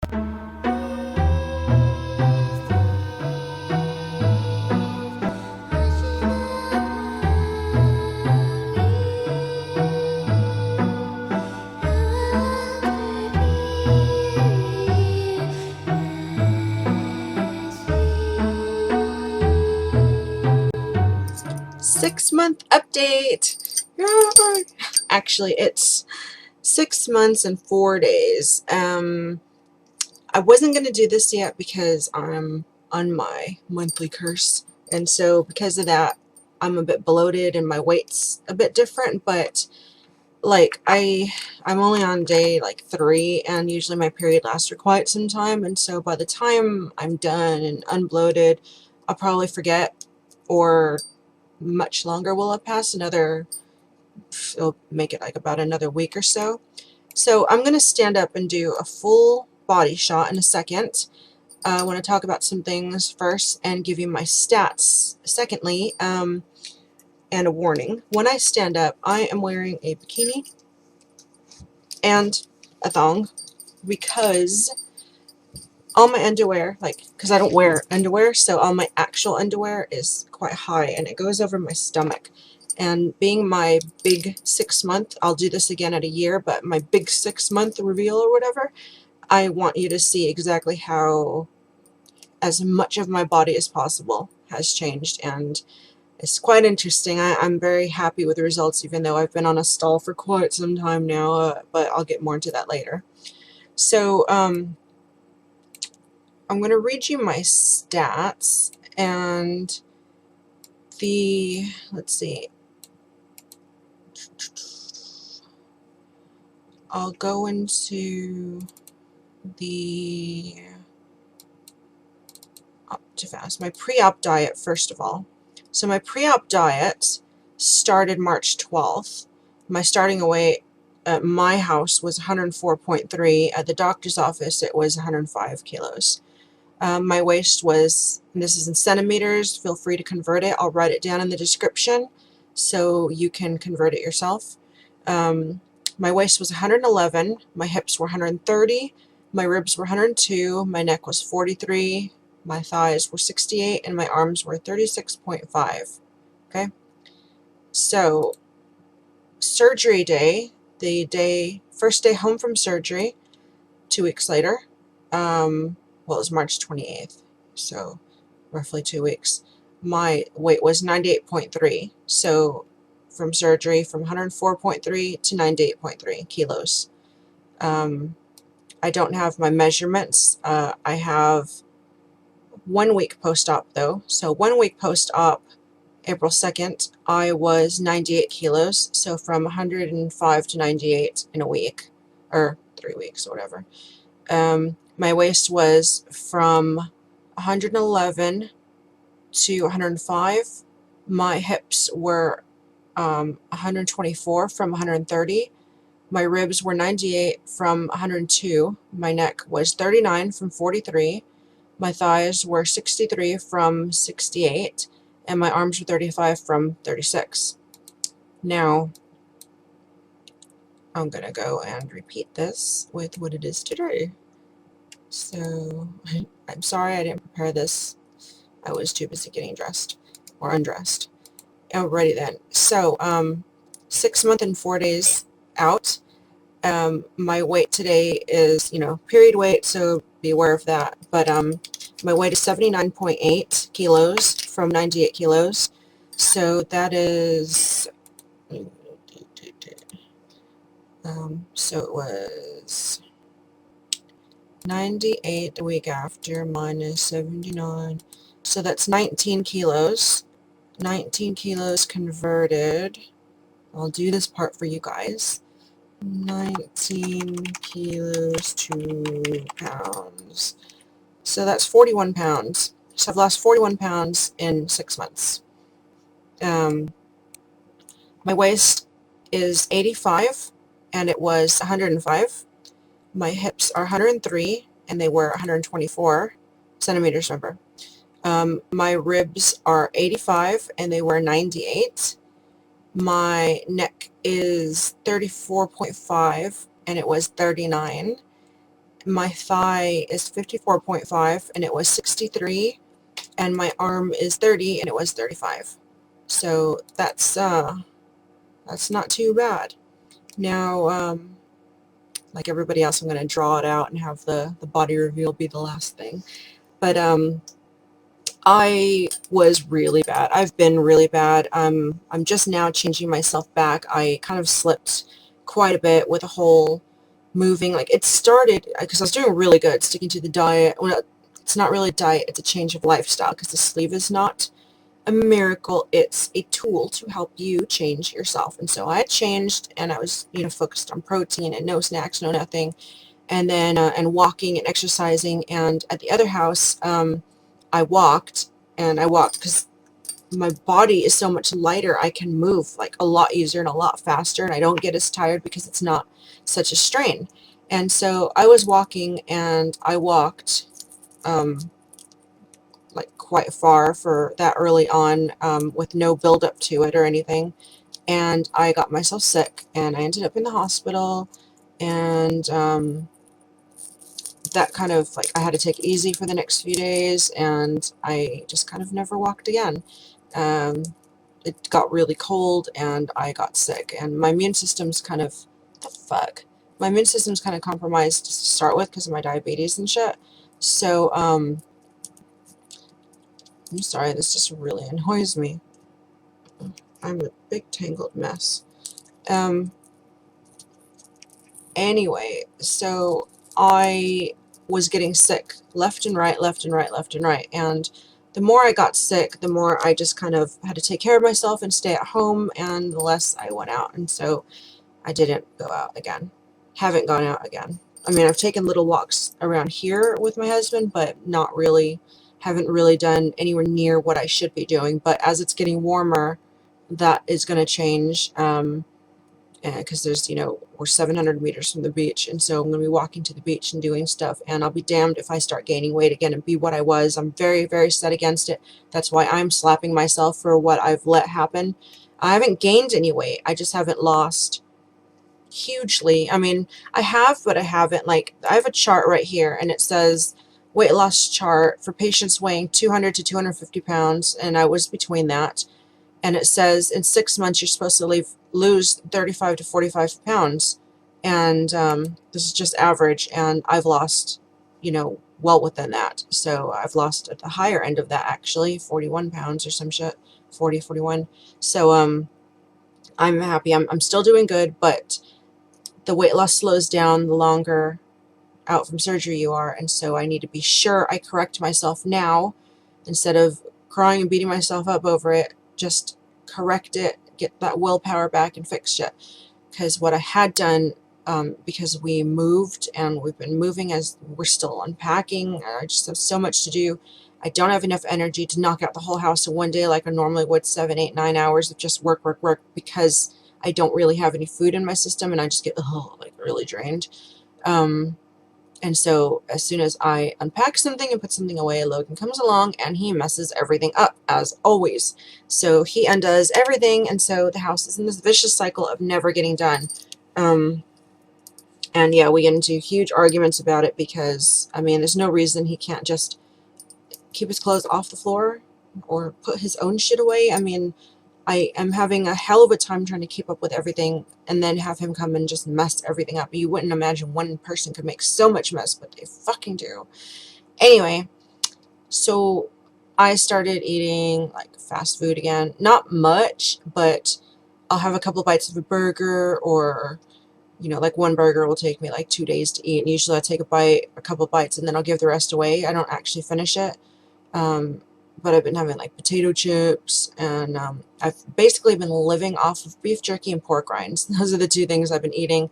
6-month update. Yay! Actually, it's 6 months and 4 days. I wasn't going to do this yet because I'm on my monthly curse, and so because of that, I'm a bit bloated and my weight's a bit different. But like I'm only on day like 3, and usually my period lasts for quite some time, and so by the time I'm done and unbloated, I'll probably forget, or much longer will have passed. It'll make it like about another week or so. So I'm going to stand up and do a full body shot in a second. I want to talk about some things first and give you my stats secondly, and a warning. When I stand up, I am wearing a bikini and a thong because all my underwear, because I don't wear underwear, so all my actual underwear is quite high and it goes over my stomach. And being my big 6-month, I'll do this again at a year, but my big 6-month reveal or whatever, I want you to see exactly how as much of my body as possible has changed, and it's quite interesting. I'm very happy with the results, even though I've been on a stall for quite some time now, but I'll get more into that later. So I'm going to read you my stats, and let's see, I'll go into too fast. My pre-op diet, first of all. So my pre-op diet started March 12th. My starting weight at my house was 104.3. At the doctor's office, it was 105 kilos. My waist was, and this is in centimeters, feel free to convert it. I'll write it down in the description so you can convert it yourself. My waist was 111, my hips were 130, my ribs were 102, my neck was 43, my thighs were 68, and my arms were 36.5. Okay? So, surgery day, first day home from surgery, 2 weeks later, well, it was March 28th, so roughly 2 weeks. My weight was 98.3, so from surgery, from 104.3 to 98.3 kilos. I don't have my measurements. I have 1 week post-op though. So 1 week post-op, April 2nd, I was 98 kilos. So from 105 to 98 in a week, or 3 weeks or whatever. My waist was from 111 to 105. My hips were 124 from 130. My ribs were 98 from 102. My neck was 39 from 43. My thighs were 63 from 68. And my arms were 35 from 36. Now, I'm going to go and repeat this with what it is today. So, I'm sorry I didn't prepare this. I was too busy getting dressed or undressed. Alrighty then. So, 6 months and 4 days out. My weight today is, period weight, so be aware of that. But my weight is 79.8 kilos from 98 kilos. So that is, so it was 98 the week after minus 79. So that's 19 kilos. 19 kilos converted. I'll do this part for you guys. 19 kilos to pounds. So that's 41 pounds. So I've lost 41 pounds in 6 months. My waist is 85 and it was 105. My hips are 103 and they were 124 centimeters, remember. My ribs are 85 and they were 98. My neck is 34.5 and it was 39. my thigh is 54.5 and it was 63, and my arm is 30 and it was 35. So that's not too bad. Now, like everybody else, I'm going to draw it out and have the body reveal be the last thing. But I was really bad. I've been really bad. I'm just now changing myself back. I kind of slipped quite a bit with the whole moving. Like, it started because I was doing really good sticking to the diet. Well, it's not really a diet, it's a change of lifestyle, because the sleeve is not a miracle. It's a tool to help you change yourself. And so I had changed, and I was, focused on protein and no snacks, no nothing, and then and walking and exercising. And at the other house, I walked, and I walked because my body is so much lighter. I can move like a lot easier and a lot faster, and I don't get as tired because it's not such a strain. And so I was walking, and I walked like quite far for that early on, with no build up to it or anything. And I got myself sick, and I ended up in the hospital. And that kind of, like, I had to take it easy for the next few days, and I just kind of never walked again. Um, it got really cold, and I got sick, and my immune system's kind of, the fuck? My immune system's kind of compromised to start with because of my diabetes and shit. So, I'm sorry, this just really annoys me. I'm a big tangled mess. Um, anyway, so I was getting sick left and right, left and right, left and right. And the more I got sick, the more I just kind of had to take care of myself and stay at home, and the less I went out. And so I didn't go out again. Haven't gone out again. I mean, I've taken little walks around here with my husband, but not really. Haven't really done anywhere near what I should be doing. But as it's getting warmer, that is going to change. Because there's, we're 700 meters from the beach, and so I'm going to be walking to the beach and doing stuff, and I'll be damned if I start gaining weight again and be what I was. I'm very, very set against it. That's why I'm slapping myself for what I've let happen. I haven't gained any weight. I just haven't lost hugely. I mean, I have, but I haven't. Like, I have a chart right here, and it says weight loss chart for patients weighing 200 to 250 pounds, and I was between that. And it says in 6 months you're supposed to lose 35 to 45 pounds. And this is just average, and I've lost, well within that. So I've lost at the higher end of that, actually, 41 pounds or some shit, 40, 41. So I'm happy. I'm still doing good, but the weight loss slows down the longer out from surgery you are. And so I need to be sure I correct myself now, instead of crying and beating myself up over it. Just correct it, get that willpower back, and fix it. Because what I had done, because we moved, and we've been moving as we're still unpacking, I just have so much to do. I don't have enough energy to knock out the whole house in one day like I normally would, 7, 8, 9 hours of just work, work, work, because I don't really have any food in my system, and I just get like really drained. And so as soon as I unpack something and put something away, Logan comes along and he messes everything up, as always. So he undoes everything, and so the house is in this vicious cycle of never getting done. And yeah, we get into huge arguments about it because, I mean, there's no reason he can't just keep his clothes off the floor or put his own shit away. I mean, I am having a hell of a time trying to keep up with everything, and then have him come and just mess everything up. You wouldn't imagine one person could make so much mess, but they fucking do. Anyway, so I started eating like fast food again. Not much, but I'll have a couple bites of a burger, or, like one burger will take me like 2 days to eat. And usually I take a couple bites, and then I'll give the rest away. I don't actually finish it. Um, but I've been having like potato chips, and I've basically been living off of beef jerky and pork rinds. Those are the two things I've been eating,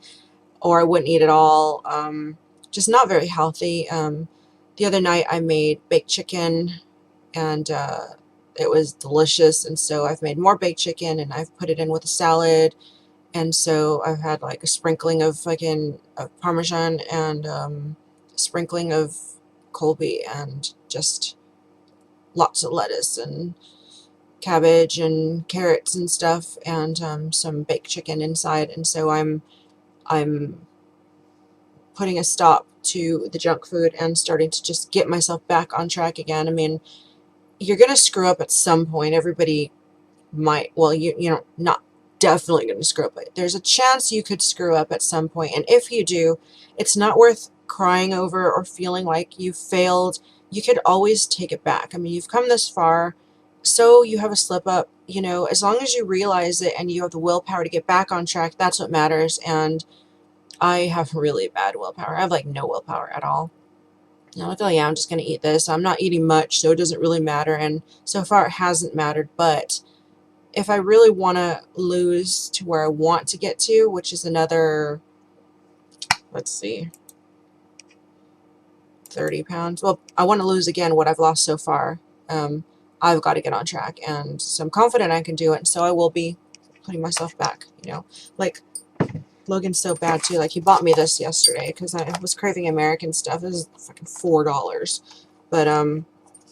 or I wouldn't eat at all. Just not very healthy. The other night I made baked chicken, and it was delicious. And so I've made more baked chicken, and I've put it in with a salad. And so I've had like a sprinkling of Parmesan, and a sprinkling of Colby, and just lots of lettuce and cabbage and carrots and stuff, and some baked chicken inside. And so I'm putting a stop to the junk food and starting to just get myself back on track again. I mean, you're going to screw up at some point. Everybody might, well, you know, not definitely going to screw up, but there's a chance you could screw up at some point. And if you do, it's not worth crying over or feeling like you failed. You could always take it back. I mean, you've come this far, so you have a slip up, you know, as long as you realize it and you have the willpower to get back on track, that's what matters. And I have really bad willpower. I have like no willpower at all. And I'm like, oh yeah, I'm just going to eat this. I'm not eating much, so it doesn't really matter. And so far it hasn't mattered, but if I really want to lose to where I want to get to, which is another, let's see, 30 pounds. Well, I want to lose again what I've lost so far. I've got to get on track. And so I'm confident I can do it. And so I will be putting myself back, you know. Like, Logan's so bad too. Like, he bought me this yesterday because I was craving American stuff. This is fucking $4. But,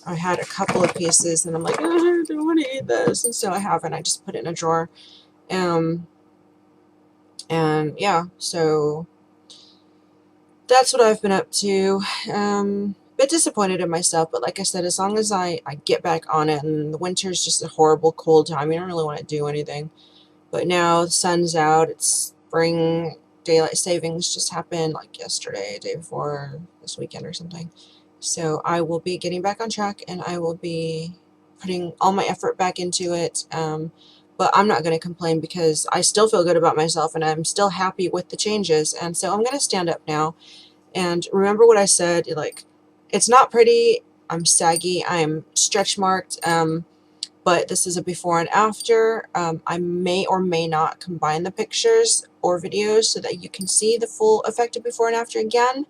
I had a couple of pieces and I'm like, I don't want to eat this. And so I haven't. I just put it in a drawer. And yeah, so that's what I've been up to. Bit disappointed in myself, but like I said, as long as I get back on it, and the winter's just a horrible cold time, I don't really want to do anything. But now the sun's out, it's spring, daylight savings just happened like yesterday, day before, this weekend or something. So I will be getting back on track and I will be putting all my effort back into it. But I'm not going to complain because I still feel good about myself and I'm still happy with the changes. And so I'm going to stand up now and remember what I said, like, it's not pretty, I'm saggy, I'm stretch marked, but this is a before and after. I may or may not combine the pictures or videos so that you can see the full effect of before and after again.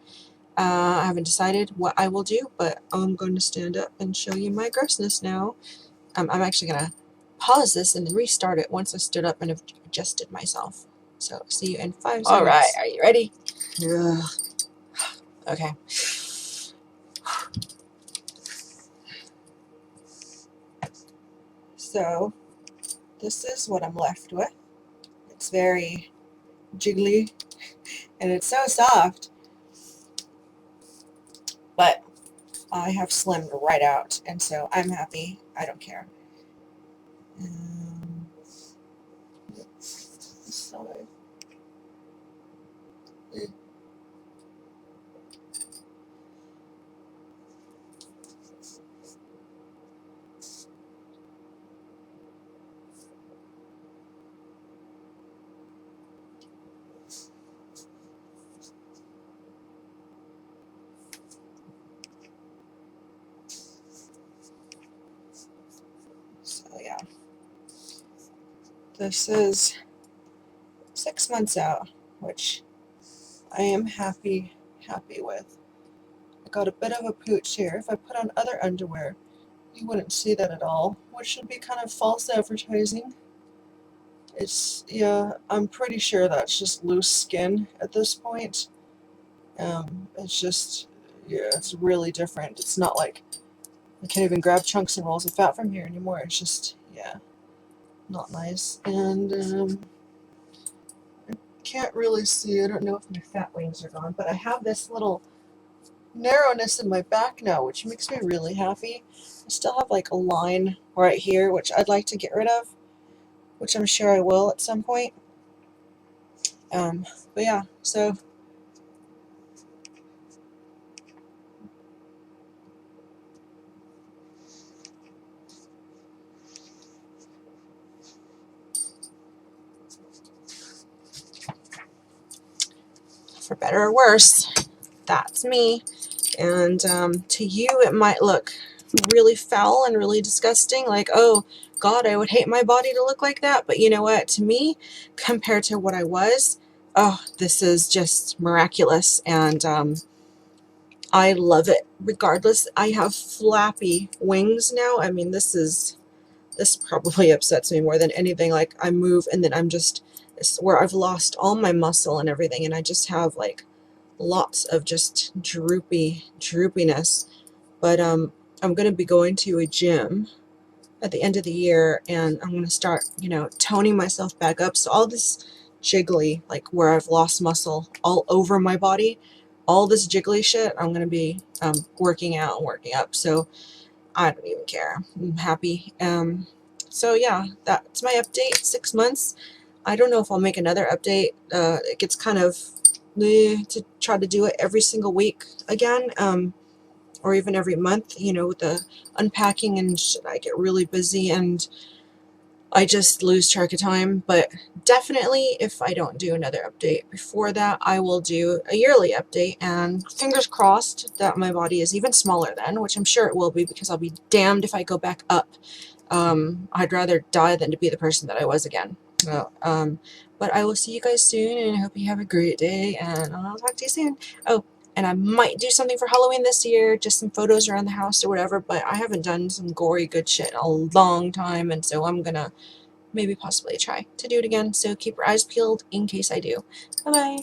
I haven't decided what I will do, but I'm going to stand up and show you my grossness now. I'm actually going to pause this and then restart it once I stood up and have adjusted myself. So, see you in 5 seconds. All right, are you ready? Ugh. Okay. So, this is what I'm left with. It's very jiggly, and it's so soft, but I have slimmed right out, and so I'm happy. I don't care. Sorry. So yeah, this is 6 months out, which I am happy with. I got a bit of a pooch here. If I put on other underwear, you wouldn't see that at all, which should be kind of false advertising. It's, yeah, I'm pretty sure that's just loose skin at this point. It's just, yeah, it's really different. It's not like I can't even grab chunks and rolls of fat from here anymore. It's just, yeah, not nice. And I can't really see. I don't know if my fat wings are gone, but I have this little narrowness in my back now, which makes me really happy. I still have like a line right here, which I'd like to get rid of, which I'm sure I will at some point. But yeah, so for better or worse, that's me. And to you, it might look really foul and really disgusting, like, oh God, I would hate my body to look like that. But you know what? To me, compared to what I was, oh, this is just miraculous, and I love it. Regardless, I have flappy wings now. I mean, this probably upsets me more than anything. Like, I move and then I'm just, it's where I've lost all my muscle and everything, and I just have like lots of just droopiness. But I'm going to be going to a gym at the end of the year, and I'm going to start, you know, toning myself back up. So all this jiggly, like where I've lost muscle all over my body, all this jiggly shit, I'm going to be working out and working up. So I don't even care. I'm happy. So yeah, that's my update. 6 months. I don't know if I'll make another update. It gets kind of to try to do it every single week again, or even every month, you know, with the unpacking and shit. I get really busy and I just lose track of time. But definitely, if I don't do another update before that, I will do a yearly update, and fingers crossed that my body is even smaller then, which I'm sure it will be, because I'll be damned if I go back up. I'd rather die than to be the person that I was again. So, but I will see you guys soon, and I hope you have a great day, and I'll talk to you soon. Oh, and I might do something for Halloween this year, just some photos around the house or whatever, but I haven't done some gory good shit in a long time, and so I'm gonna maybe possibly try to do it again. So keep your eyes peeled in case I do. Bye-bye.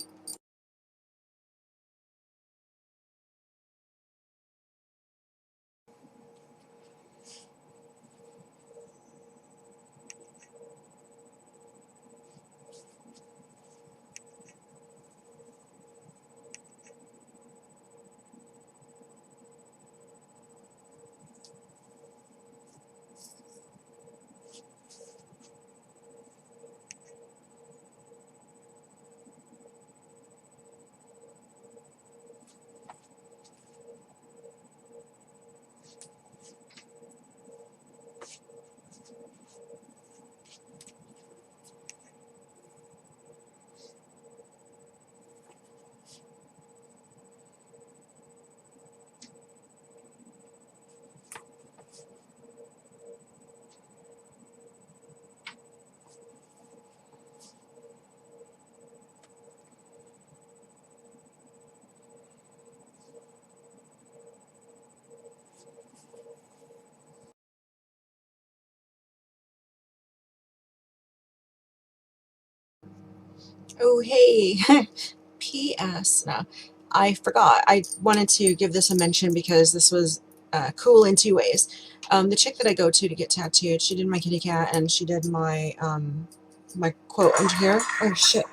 Oh, hey. P.S. No, I forgot. I wanted to give this a mention because this was cool in two ways. The chick that I go to get tattooed, she did my kitty cat, and she did my my quote under here. Oh shit.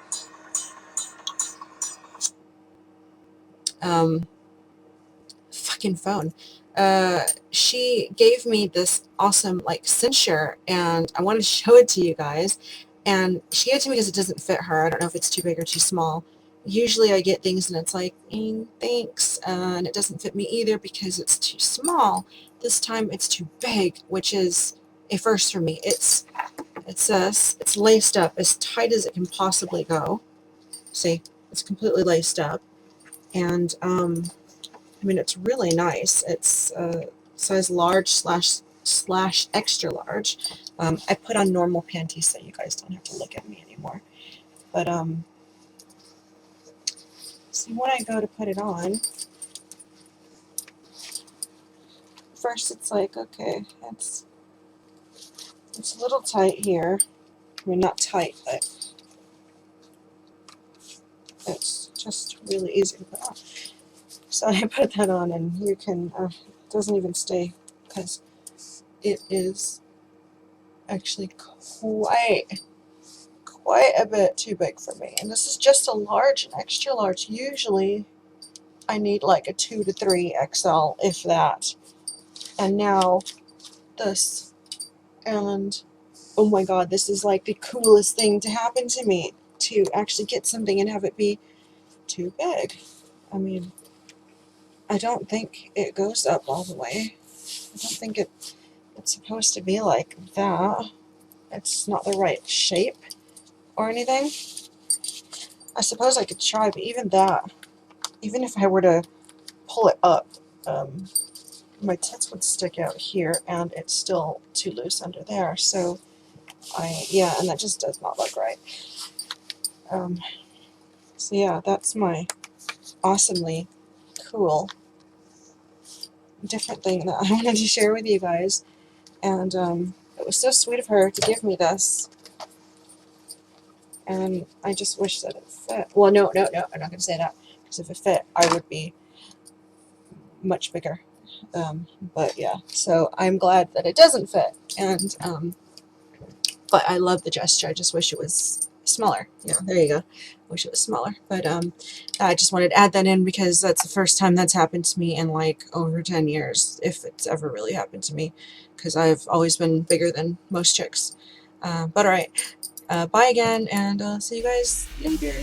Um, Fucking phone. She gave me this awesome like cincher, and I wanted to show it to you guys. And she gave it to me because it doesn't fit her. I don't know if it's too big or too small. Usually I get things and it's like, thanks, and it doesn't fit me either because it's too small. This time it's too big, which is a first for me. It's laced up as tight as it can possibly go. See, it's completely laced up, and I mean, it's really nice. It's size large slash extra large. I put on normal panties so you guys don't have to look at me anymore. But see, when I go to put it on, first it's like, okay, it's a little tight here. I mean, not tight, but it's just really easy to put on. So I put that on, and you can, it doesn't even stay because it is actually quite a bit too big for me. And this is just a large and extra large. Usually I need like a 2 to 3 XL, if that. And now this, and oh my god, this is like the coolest thing to happen to me, to actually get something and have it be too big. I mean, I don't think it goes up all the way. I don't think it's supposed to be like that. It's not the right shape or anything. I suppose I could try, but even that, even if I were to pull it up, my tits would stick out here, and it's still too loose under there. So yeah, and that just does not look right. So yeah, that's my awesomely cool different thing that I wanted to share with you guys. And it was so sweet of her to give me this. And I just wish that it fit. Well, no, I'm not going to say that, because if it fit, I would be much bigger. But yeah, so I'm glad that it doesn't fit. And but I love the gesture. I just wish it was smaller. Yeah, there you go. wish it was smaller, but I just wanted to add that in because that's the first time that's happened to me in like over 10 years, if it's ever really happened to me, because I've always been bigger than most chicks. But alright, bye again, and I'll see you guys later.